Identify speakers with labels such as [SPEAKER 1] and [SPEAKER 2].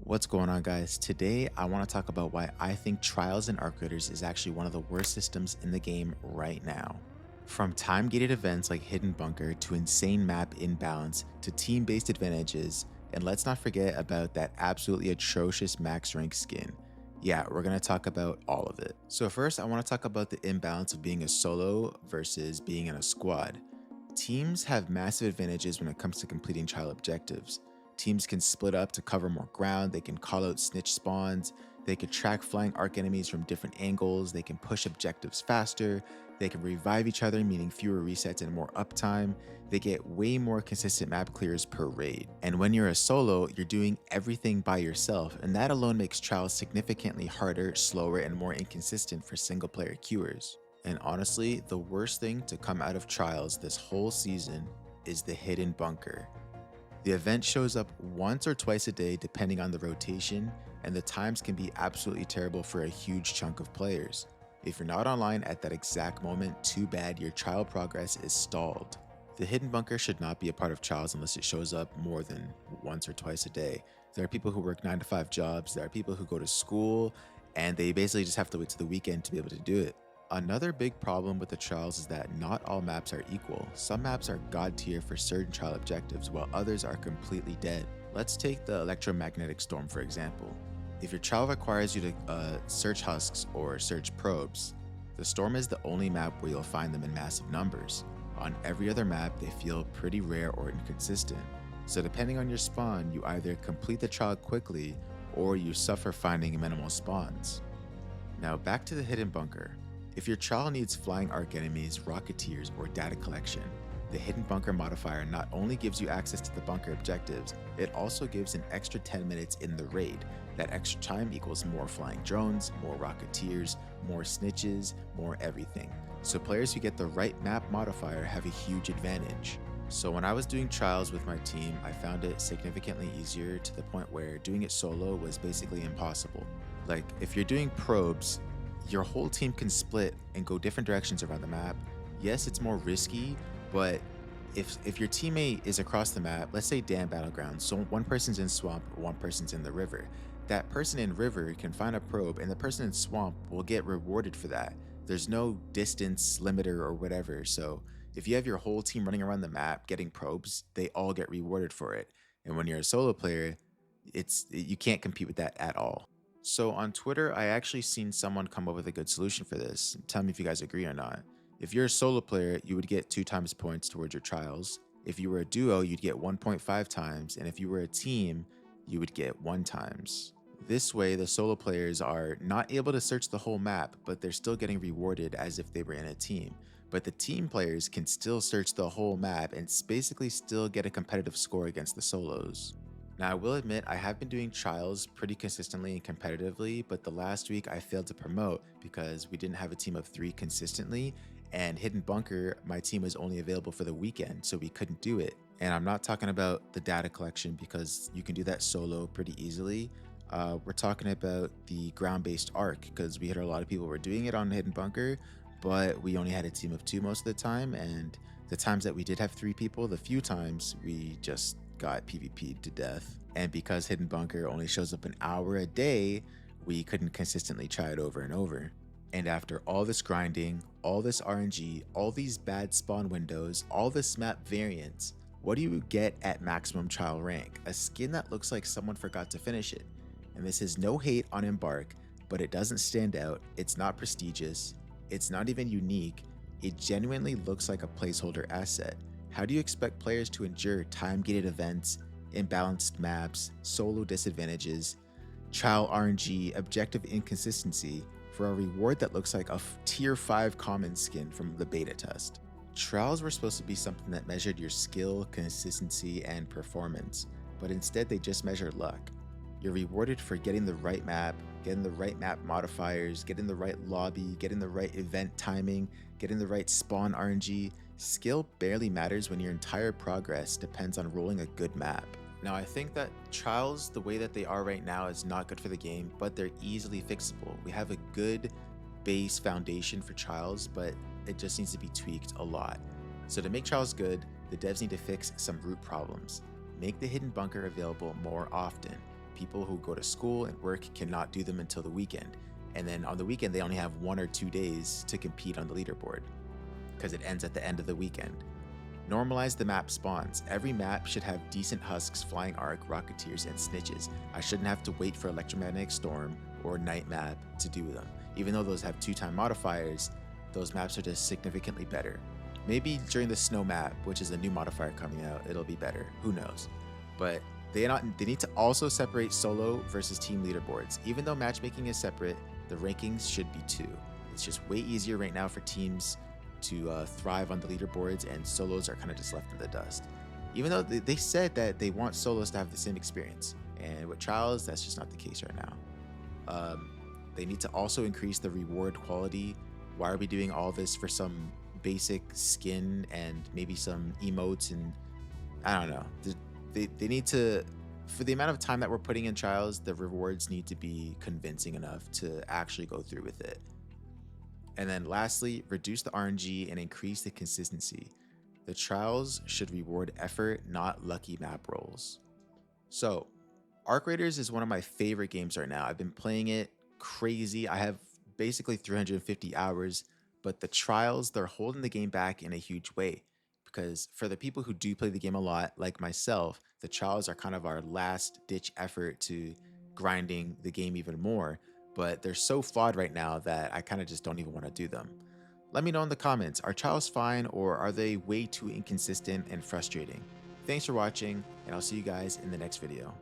[SPEAKER 1] What's going on, guys? Today I want to talk about why I think Trials and Arc Raiders is actually one of the worst systems in the game right now. From time-gated events like Hidden Bunker to insane map imbalance to team-based advantages, and let's not forget about that absolutely atrocious max rank skin. Yeah, we're going to talk about all of it. So first, I want to talk about the imbalance of being a solo versus being in a squad. Teams have massive advantages when it comes to completing child objectives. Teams can split up to cover more ground, they can call out snitch spawns, they can track flying arc enemies from different angles, they can push objectives faster, they can revive each other, meaning fewer resets and more uptime, they get way more consistent map clears per raid. And when you're a solo, you're doing everything by yourself, and that alone makes trials significantly harder, slower, and more inconsistent for single player queuers. And honestly, the worst thing to come out of Trials this whole season is the Hidden Bunker. The event shows up once or twice a day depending on the rotation, and the times can be absolutely terrible for a huge chunk of players. If you're not online at that exact moment, too bad, your trial progress is stalled. The Hidden Bunker should not be a part of Trials unless it shows up more than once or twice a day. There are people who work 9 to 5 jobs, there are people who go to school, and they basically just have to wait to the weekend to be able to do it. Another big problem with the trials is that not all maps are equal. Some maps are god tier for certain trial objectives, while others are completely dead. Let's take the Electromagnetic storm for example. If your trial requires you to search husks or search probes, the storm is the only map where you'll find them in massive numbers. On every other map, they feel pretty rare or inconsistent. So depending on your spawn, you either complete the trial quickly or you suffer finding minimal spawns. Now back to the Hidden Bunker. If your trial needs flying arc enemies, rocketeers, or data collection, the Hidden Bunker modifier not only gives you access to the bunker objectives, it also gives an extra 10 minutes in the raid. That extra time equals more flying drones, more rocketeers, more snitches, more everything. So players who get the right map modifier have a huge advantage. So when I was doing trials with my team, I found it significantly easier to the point where doing it solo was basically impossible. Like, if you're doing probes, your whole team can split and go different directions around the map. Yes, it's more risky, but if your teammate is across the map, let's say dam battleground, so one person's in swamp, one person's in the river. That person in river can find a probe and the person in swamp will get rewarded for that. There's no distance limiter or whatever, so if you have your whole team running around the map getting probes, they all get rewarded for it. And when you're a solo player, you can't compete with that at all. So on Twitter, I actually seen someone come up with a good solution for this. Tell me if you guys agree or not. If you're a solo player, you would get 2 times points towards your trials. If you were a duo, you'd get 1.5 times, and if you were a team, you would get 1 times. This way, the solo players are not able to search the whole map, but they're still getting rewarded as if they were in a team. But the team players can still search the whole map and basically still get a competitive score against the solos. Now, I will admit I have been doing trials pretty consistently and competitively, but the last week I failed to promote because we didn't have a team of 3 consistently, and Hidden Bunker, my team was only available for the weekend, so we couldn't do it. And I'm not talking about the data collection because you can do that solo pretty easily. We're talking about the ground-based arc because we had a lot of people were doing it on Hidden Bunker, but we only had a team of 2 most of the time, and the times that we did have 3 people, the few times we just got PvP'd to death. And because Hidden Bunker only shows up an hour a day, we couldn't consistently try it over and over. And after all this grinding, all this RNG, all these bad spawn windows, all this map variants, what do you get at maximum trial rank? A skin that looks like someone forgot to finish it. And this is no hate on Embark, but it doesn't stand out, it's not prestigious, it's not even unique, it genuinely looks like a placeholder asset. How do you expect players to endure time-gated events, imbalanced maps, solo disadvantages, trial RNG, objective inconsistency for a reward that looks like a tier 5 common skin from the beta test? Trials were supposed to be something that measured your skill, consistency, and performance, but instead they just measure luck. You're rewarded for getting the right map, getting the right map modifiers, getting the right lobby, getting the right event timing, getting the right spawn RNG. Skill barely matters when your entire progress depends on rolling a good map. Now, I think that trials, the way that they are right now, is not good for the game, but they're easily fixable. We have a good base foundation for trials, but it just needs to be tweaked a lot. So to make trials good, the devs need to fix some root problems. Make the Hidden Bunker available more often. people who go to school and work cannot do them until the weekend. And then on the weekend, they only have 1 or 2 days to compete on the leaderboard because it ends at the end of the weekend. Normalize the map spawns. Every map should have decent husks, flying arc, rocketeers, and snitches. I shouldn't have to wait for electromagnetic storm or night map to do them. Even though those have 2-time modifiers, those maps are just significantly better. Maybe during the snow map, which is a new modifier coming out, it'll be better. Who knows? But they need to also separate solo versus team leaderboards. Even though matchmaking is separate, the rankings should be too. It's just way easier right now for teams to thrive on the leaderboards, and solos are kind of just left in the dust. Even though they said that they want solos to have the same experience, and with trials, that's just not the case right now. They need to also increase the reward quality. Why are we doing all this for some basic skin and maybe some emotes? And I don't know. They need to, for the amount of time that we're putting in trials, the rewards need to be convincing enough to actually go through with it. And then lastly, reduce the RNG and increase the consistency. The trials should reward effort, not lucky map rolls. So, Arc Raiders is one of my favorite games right now. I've been playing it crazy. I have basically 350 hours, but the trials, they're holding the game back in a huge way. Because for the people who do play the game a lot, like myself, the trials are kind of our last ditch effort to grinding the game even more. But they're so flawed right now that I kind of just don't even want to do them. Let me know in the comments, are trials fine or are they way too inconsistent and frustrating? Thanks for watching, and I'll see you guys in the next video.